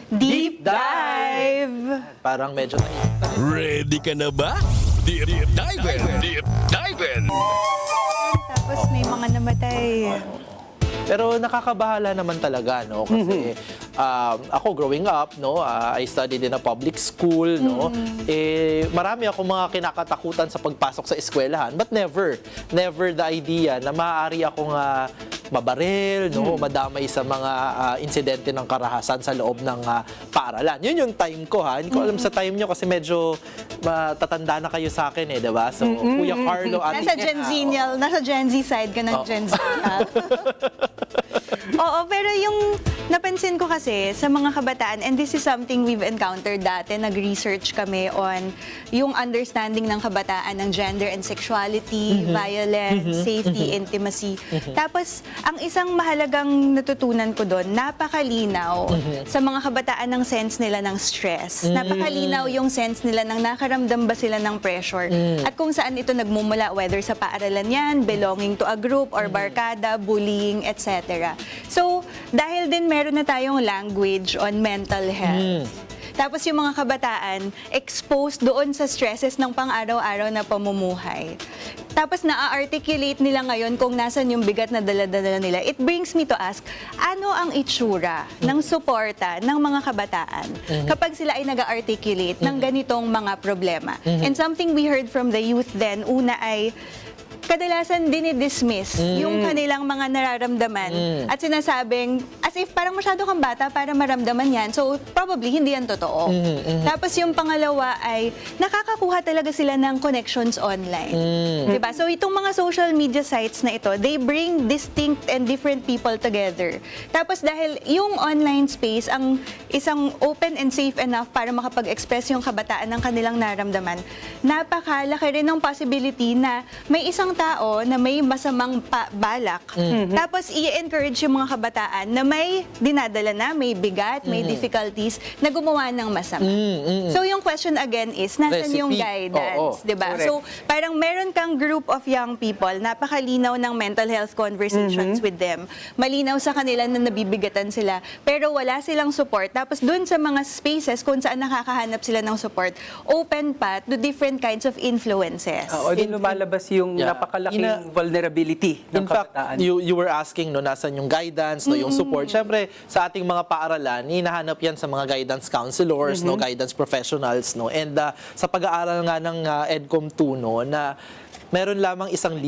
Deep Dive! Parang medyo Ready ka na ba? Deep Dive! Deep Dive! Tapos may mga namatay. Pero nakakabahala naman talaga, no? Kasi ako growing up, no, I studied in a public school, no. Marami akong mga kinakatakutan sa pagpasok sa eskwelahan, but never the idea na maaari akong mabaril, no, madamay sa mga insidente ng karahasan sa loob ng paaralan. Yun yung time ko, ha. Hindi ko alam sa time nyo kasi medyo matatanda na kayo sa akin, eh, diba? So, Kuya Carlo, Nasa Gen Z side ka ng Gen Z. Oo, pero yung napansin ko kasi sa mga kabataan, and this is something we've encountered dati, nag-research kami on yung understanding ng kabataan ng gender and sexuality, violence, safety, intimacy. Tapos, ang isang mahalagang natutunan ko doon, napakalinaw sa mga kabataan ng sense nila ng stress. Napakalinaw yung sense nila ng nakaramdam ba sila ng pressure. At kung saan ito nagmumula, whether sa paaralan yan, belonging to a group or barkada, bullying, etc. So, dahil din meron na tayong language on mental health. Tapos yung mga kabataan, exposed doon sa stresses ng pang-araw-araw na pamumuhay. Tapos na-articulate nila ngayon kung nasan yung bigat na dala-dala nila. It brings me to ask, ano ang itsura ng suporta ng mga kabataan kapag sila ay nag-articulate ng ganitong mga problema? And something we heard from the youth then, una ay, kadalasan dinidismiss yung kanilang mga nararamdaman at sinasabing, as if parang masyado kang bata para maramdaman yan. So, probably, hindi yan totoo. Tapos yung pangalawa ay, nakakakuha talaga sila ng connections online. Diba? So, itong mga social media sites na ito, they bring distinct and different people together. Tapos dahil yung online space, ang isang open and safe enough para makapag-express yung kabataan ng kanilang nararamdaman, napakalaki rin ng possibility na may isang tao na may masamang balak. Tapos i-encourage yung mga kabataan na may dinadala na, may bigat, may difficulties na gumawa ng masama. So yung question again is, nasan yung guidance? Diba? So parang meron kang group of young people, napakalinaw ng mental health conversations with them. Malinaw sa kanila na nabibigatan sila, pero wala silang support. Tapos dun sa mga spaces kung saan nakakahanap sila ng support, open path to different kinds of influences. O din lumalabas yung napakalaking vulnerability ng kabataan. In fact, you were asking, no, nasan yung guidance, no, yung support. Siyempre, sa ating mga paaralan, hinahanap yan sa mga guidance counselors, no, guidance professionals, no. And sa pag-aaral nga ng EDCOM 2, no, na meron lamang 1,000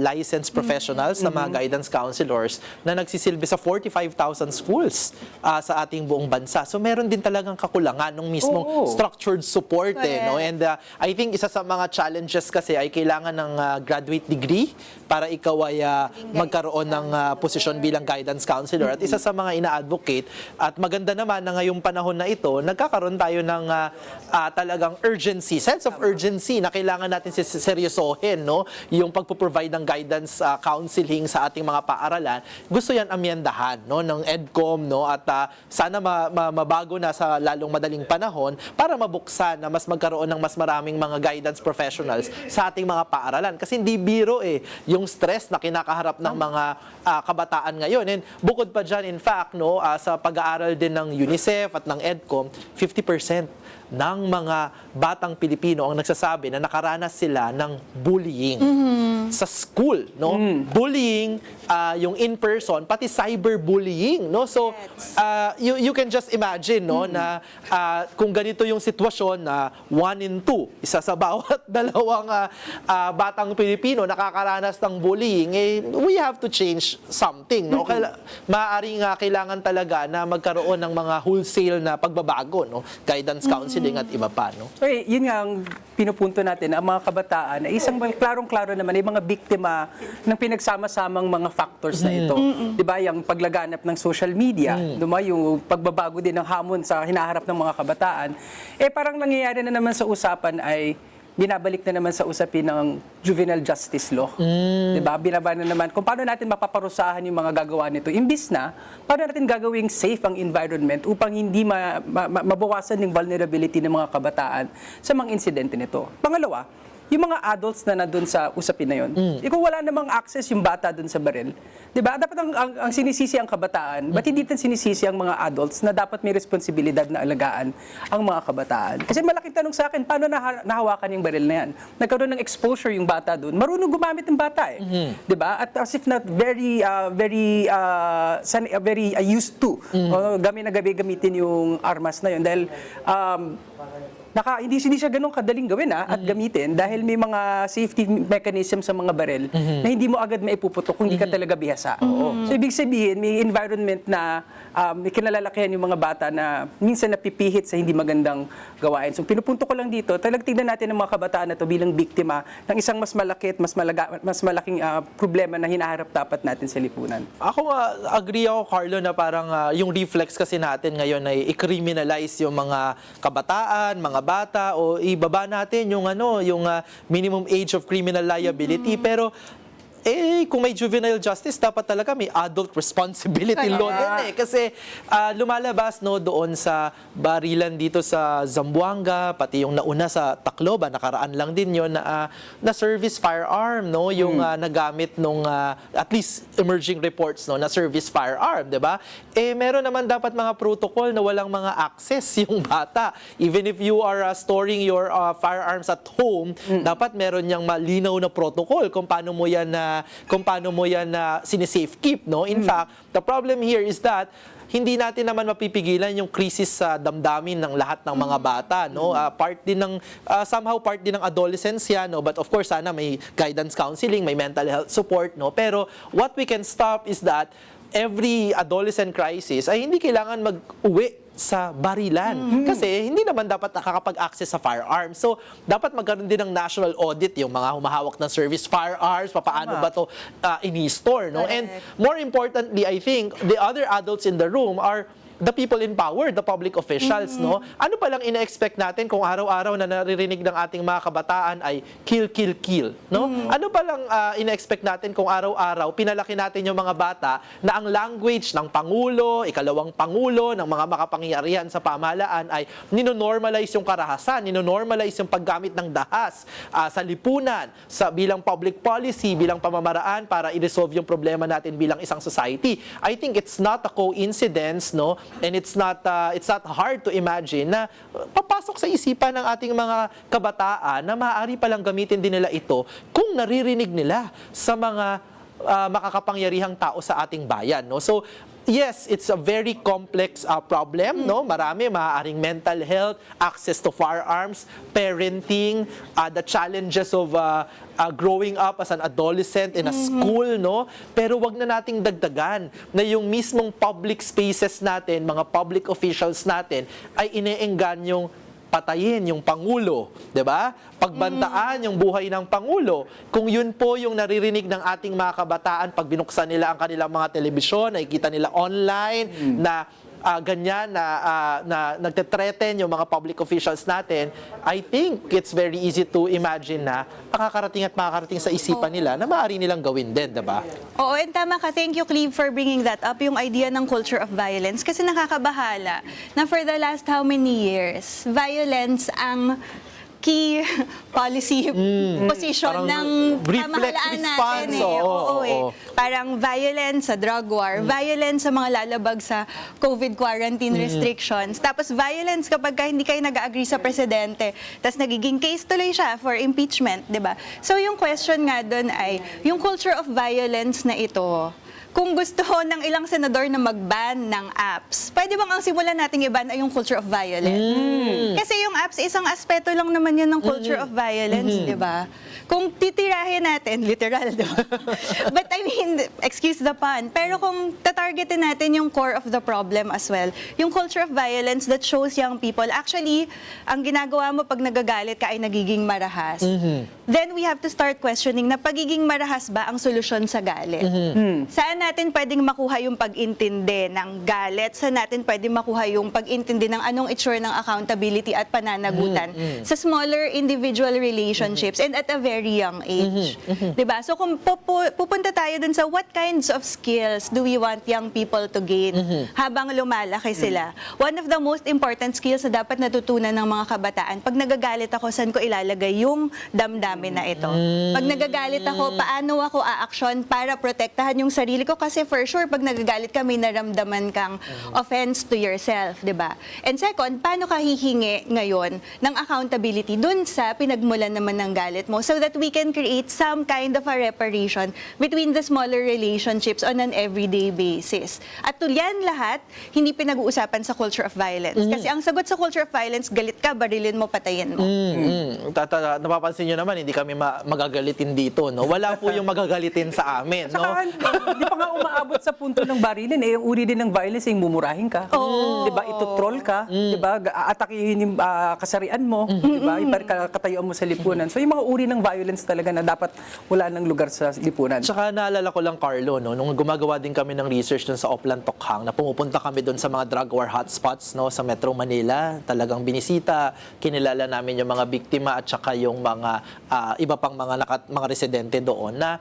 licensed professionals na mga guidance counselors na nagsisilbi sa 45,000 schools sa ating buong bansa. So meron din talagang kakulangan ng mismong structured support, no? And I think isa sa mga challenges kasi ay kailangan ng graduate degree para ikaw ay magkaroon ng posisyon bilang guidance counselor. At isa sa mga ina-advocate, at maganda naman na ngayong panahon na ito, nagkakaroon tayo ng talagang urgency, sense of urgency na kailangan natin seryosohin, no, yung pagpo-provide ng guidance counseling sa ating mga paaralan. Gusto yan amyendahan, no, ng EDCOM, no, at sana mabago na sa lalong madaling panahon para mabuksan na mas magkaroon ng mas maraming mga guidance professionals sa ating mga paaralan. Kasi hindi biro yung stress na kinakaharap ng mga kabataan ngayon. And bukod pa dyan, in fact, no, sa pag-aaral din ng UNICEF at ng EDCOM, 50% ng mga batang Pilipino ang nagsasabi na nakaranas sila ng bullying sa school, no? Bullying, yung in-person, pati cyberbullying, no? So, you can just imagine, no, na kung ganito yung sitwasyon na 1 in 2, isa sa bawat dalawang batang Pilipino nakakaranas ng bullying, we have to change something, no? Maaaring kailangan talaga na magkaroon ng mga wholesale na pagbabago, no? Guidance counseling at iba pa, no? So, yun nga ang pinupunto natin, ang mga kabataan, ay isang klarong-klaro naman, ay mga biktima ng pinagsama-samang mga factors na ito. Diba, yung paglaganap ng social media, diba, yung pagbabago din ng hamon sa hinaharap ng mga kabataan, parang nangyayari na naman sa usapan ay binabalik na naman sa usapin ng juvenile justice law. Diba? Binaba na naman kung paano natin mapaparusahan yung mga gagawa nito. Imbis na, paano natin gagawing safe ang environment upang hindi mabawasan yung vulnerability ng mga kabataan sa mga insidente nito. Pangalawa, yung mga adults na nandun sa usapin na yun. Kung wala namang access yung bata dun sa baril, di ba? Dapat ang sinisisi ang kabataan, ba't hindi natin sinisisi ang mga adults na dapat may responsibilidad na alagaan ang mga kabataan? Kasi malaking tanong sa akin, paano nahawakan yung baril na yan? Nagkaroon ng exposure yung bata dun. Marunong gumamit ng bata di ba? At as if not very used to gamitin yung armas na yun. Dahil hindi siya ganun kadaling gawin at gamitin dahil may mga safety mechanism sa mga baril na hindi mo agad maipuputok kung hindi ka talaga bihasa. So ibig sabihin, may environment na may kinalalakihan yung mga bata na minsan napipihit sa hindi magandang gawain. So pinupunto ko lang dito, talagang tignan natin ang mga kabataan na to bilang biktima ng isang mas malaki at mas malaking problema na hinaharap dapat natin sa lipunan. Ako agree ako, Carlo, na parang yung reflex kasi natin ngayon ay i-criminalize yung mga kabataan, mga bata, o ibaba natin yung minimum age of criminal liability. Pero kung may juvenile justice, dapat talaga may adult responsibility law din Kasi lumalabas doon sa barilan dito sa Zamboanga, pati yung nauna sa Tacloban, nakaraan lang din yun na service firearm, yung nagamit nung at least emerging reports na service firearm, 'di ba? Meron naman dapat mga protocol na walang mga access yung bata. Even if you are storing your firearms at home, dapat meron yang malinaw na protocol kung paano mo yan sine-safe keep, In fact, the problem here is that hindi natin naman mapipigilan yung krisis sa damdamin ng lahat ng mga bata, somehow part din ng adolescence yan, but of course sana may guidance counseling, may mental health support, Pero what we can stop is that every adolescent crisis ay hindi kailangan mag-uwi sa barilan. Kasi hindi naman dapat nakakapag-access sa firearms. So, dapat magkaroon din ng national audit yung mga humahawak ng service firearms, paano ba to ini-store, And more importantly, I think, the other adults in the room are the people in power, the public officials, Ano palang ina-expect natin kung araw-araw na naririnig ng ating mga kabataan ay kill, kill, kill, Ano palang ina-expect natin kung araw-araw pinalaki natin yung mga bata na ang language ng Pangulo, ikalawang Pangulo, ng mga makapangyarihan sa pamahalaan ay ninonormalize yung karahasan, ninonormalize yung paggamit ng dahas sa lipunan, bilang public policy, bilang pamamaraan para i-resolve yung problema natin bilang isang society. I think it's not a coincidence, And it's not hard to imagine na papasok sa isipan ng ating mga kabataan na maaari palang gamitin din nila ito kung naririnig nila sa mga makakapangyarihang tao sa ating bayan. So, yes, it's a very complex problem, Marami, maaaring mental health, access to firearms, parenting, the challenges of growing up as an adolescent in a school, Pero wag na nating dagdagan na yung mismong public spaces natin, mga public officials natin, ay ine-engganyong patayin yung Pangulo, 'di ba? Pagbantaan yung buhay ng Pangulo. Kung yun po yung naririnig ng ating mga kabataan pag binuksan nila ang kanilang mga telebisyon, nakikita nila online na ganyan na nagte-threaten yung mga public officials natin, I think it's very easy to imagine na makakarating sa isipan nila na maaari nilang gawin din, diba? Oo, and tama ka. Thank you, Cleve, for bringing that up, yung idea ng culture of violence. Kasi nakakabahala na for the last how many years, violence ang key policy position parang ng reflex pamahalaan response, natin. oo. Parang violence sa drug war, violence sa mga lalabag sa COVID quarantine restrictions, tapos violence kapag hindi kayo nag-agree sa presidente, tapos nagiging case tuloy siya for impeachment, di ba? So yung question nga doon ay, yung culture of violence na ito, kung gusto ng ilang senador na mag-ban ng apps, pwede bang ang simulan nating i-ban ay yung culture of violence? Kasi yung apps, isang aspeto lang naman yun ng culture of violence, di ba? Kung titirahin natin, literal, di ba? But I mean, excuse the pun, pero kung tatargetin natin yung core of the problem as well, yung culture of violence that shows young people, actually, ang ginagawa mo pag nagagalit ka ay nagiging marahas. Then we have to start questioning na pagiging marahas ba ang solusyon sa galit? Saan natin pwedeng makuha yung pag-intindi ng galit? Saan natin pwedeng makuha yung pag-intindi ng anong itsure ng accountability at pananagutan sa smaller individual relationships and at a very young age? Diba? So kung pupunta tayo dun sa what kinds of skills do we want young people to gain habang lumalaki sila? One of the most important skills na dapat natutunan ng mga kabataan, pag nagagalit ako, saan ko ilalagay yung damdamin na ito? Pag nagagalit ako, paano ako aaksyon para protektahan yung sarili ko? Kasi for sure, pag nagagalit ka, may naramdaman kang offense to yourself, di ba? And second, paano ka hihingi ngayon ng accountability dun sa pinagmulan naman ng galit mo so that we can create some kind of a reparation between the smaller relationships on an everyday basis. At tulyan lahat, hindi pinag-uusapan sa culture of violence. Kasi ang sagot sa culture of violence, galit ka, barilin mo, patayin mo. Napapansin nyo naman, hindi kami magagalitin dito, no? Wala po yung magagalitin sa amin, no? Saka, di pa nga umaabot sa punto ng barilin, yung uri din ng violence, yung mumurahin ka. Di ba? Ito-troll ka. Di ba? Aatakihin yung kasarian mo. Di ba? Katayuan mo sa lipunan. So, yung mga uri ng violence talaga na dapat wala ng lugar sa lipunan. Tsaka naalala ko lang, Carlo, no, nung gumagawa din kami ng research dun sa Oplan Tokhang, na pumupunta kami dun sa mga drug war hotspots, no, sa Metro Manila, talagang binisita, kinilala namin yung mga biktima at saka yung mga iba pang mga residente doon na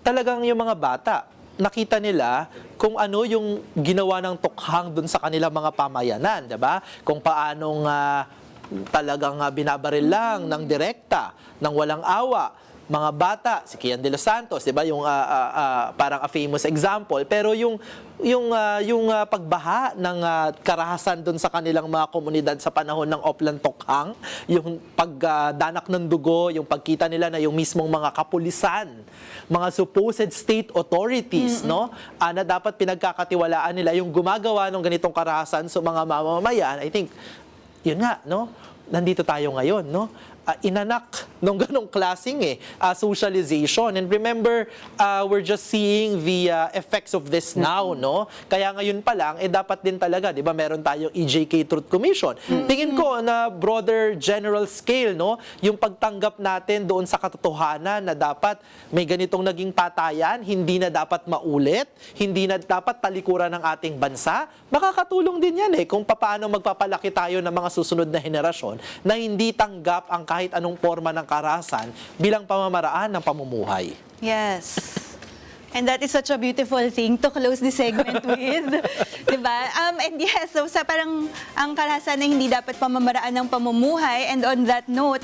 talagang yung mga bata, nakita nila kung ano yung ginawa ng Tokhang dun sa kanilang mga pamayanan, 'di ba? Kung paanong talagang binabaril lang ng direkta, ng walang awa, mga bata, si Kian de los Santos, 'di ba, yung parang a famous example, pero yung pagbaha ng karahasan doon sa kanilang mga komunidad sa panahon ng Oplan Tokhang, yung pagdanak ng dugo, yung pagkita nila na yung mismong mga kapulisan, mga supposed state authorities, no, na dapat pinagkakatiwalaan nila yung gumagawa ng ganitong karahasan sa mga mamamayan. I think yun nga, no, nandito tayo ngayon, no, inanak nung ganong klaseng socialization. And remember, we're just seeing the effects of this now, no? Kaya ngayon pa lang, dapat din talaga, di ba, meron tayong EJK Truth Commission. Tingin ko na broader general scale, no, yung pagtanggap natin doon sa katotohanan na dapat may ganitong naging patayan, hindi na dapat maulit, hindi na dapat talikuran ng ating bansa, makakatulong din yan kung paano magpapalaki tayo ng mga susunod na henerasyon na hindi tanggap ang kahit anong forma ng karahasan bilang pamamaraan ng pamumuhay. Yes. And that is such a beautiful thing to close this segment with. Diba? And yes, so sa parang ang karahasan na hindi dapat pamamaraan ng pamumuhay, and on that note,